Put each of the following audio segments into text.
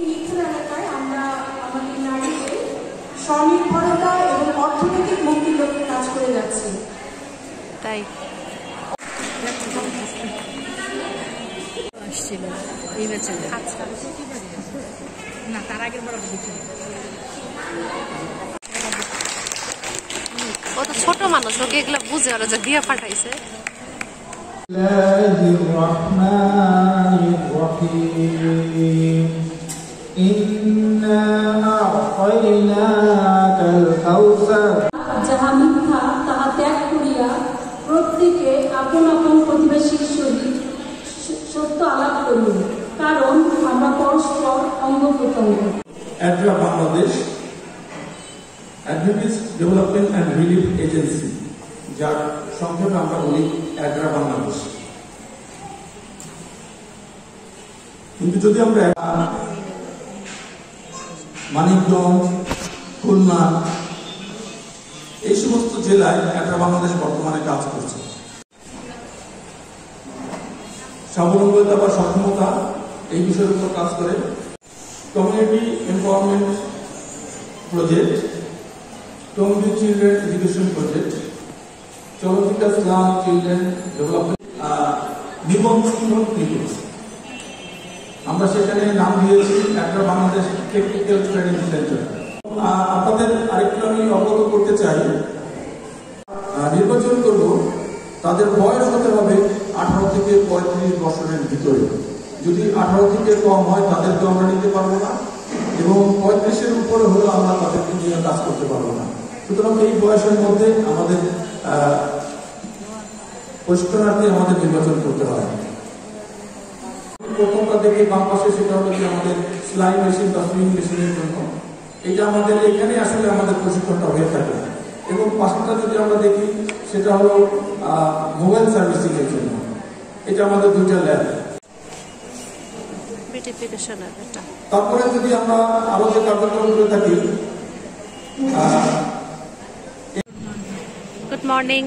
মিথুন এলাকায় আমরা আমাদের নারীদের স্বনির্ভরতা এবং অর্থনৈতিক মুক্তির লক্ষ্যে কাজ করে যাচ্ছি। তাই আসছিল এই ম্যাচে। আচ্ছা না, তার আগের বড় ও তো ছোট মানুষ, ওকে এগুলো বুঝে ওরা যে দিয়ে পাঠাইছে। যাহা মিথ্যা তাহা ত্যাগ করিয়া প্রত্যেকে আপন আপন প্রতিবেশীর সহিত সত্য আলাপ করিব, কারণ আমরা পরস্পর অঙ্গ প্রত্যঙ্গ। ADRA Bangladesh advocates development and relief agency, যার সংক্ষেপে আমরা বলি ADRA বাংলাদেশ। কিন্তু যদি আমরা মানিকগঞ্জ, খুলনা এই সমস্ত জেলায় ADRA বাংলাদেশ বর্তমানে কাজ করছে। স্বাবলম্বিতা বা সক্ষমতা এই বিষয়ের উপর কাজ করে। Community empowerment project, Tongi children education project, চলচ্চিত্র ইসলাম চিলড্রেন ডেভেলপমেন্ট নিবন্ধন ক্লিনিক, আমরা সেখানে নাম দিয়েছি ADRA Bangladesh technical training centre. আপনাদের আরেকটু আমি অবগত করতে চাই, নির্বাচন করব তাদের বয়স হতে হবে 18 থেকে 35 বছরের ভিতরে। যদি 18 থেকে কম হয় তাদেরকে আমরা নিতে পারবো না, এবং 35-এর উপরে হলেও আমরা তাদেরকে নিয়ে কাজ করতে পারবো না। সুতরাং এই বয়সের মধ্যে আমাদের প্রশিক্ষণার্থী আমাদের নির্বাচন করতে হয়। প্রথমটা দেখে বাম পাশে, সেটা হলো কি আমাদের সেলাই মেশিন বা সুইং মেশিনের জন্য। এটা আমাদের এখানে আসলে আমাদের প্রশিক্ষণটা হয়ে থাকে। এবং পাশেরটা যদি আমরা দেখি, সেটা হলো মোবাইল সার্ভিসিং এর জন্য। এটা আমাদের 2টা ল্যাব। তারপরে যদি আমরা আরো যে কার্যক্রম করে থাকি, good morning.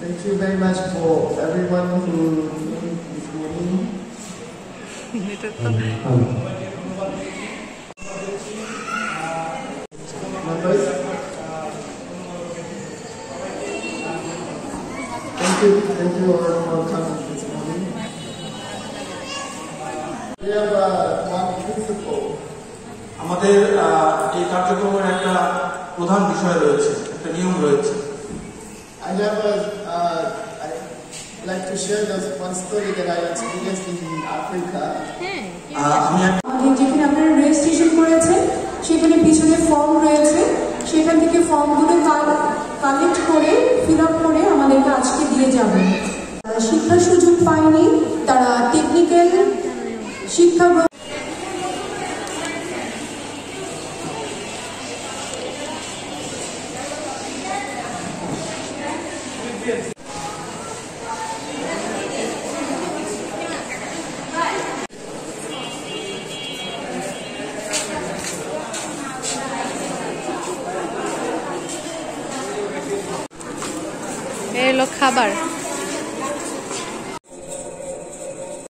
Thank you very much for everyone who is winning. Thank you all for coming this morning. We have one principle. আমাদের এই কার্যক্রমের একটা প্রধান বিষয় রয়েছে, একটা নিয়ম রয়েছে। I like to share this one story that I experienced in Africa. যেখানে আপনারা রেজিস্ট্রেশন করেছেন, সেখানে পিছনে ফর্ম রয়েছে, সেখান থেকে ফর্মগুলো কালেক্ট করে ফিল আপ করে আমাদেরকে আজকে দিয়ে যাবেন। শিক্ষার সুযোগ পায়নি, তারা টেকনিক্যাল শিক্ষা এলো খাবার।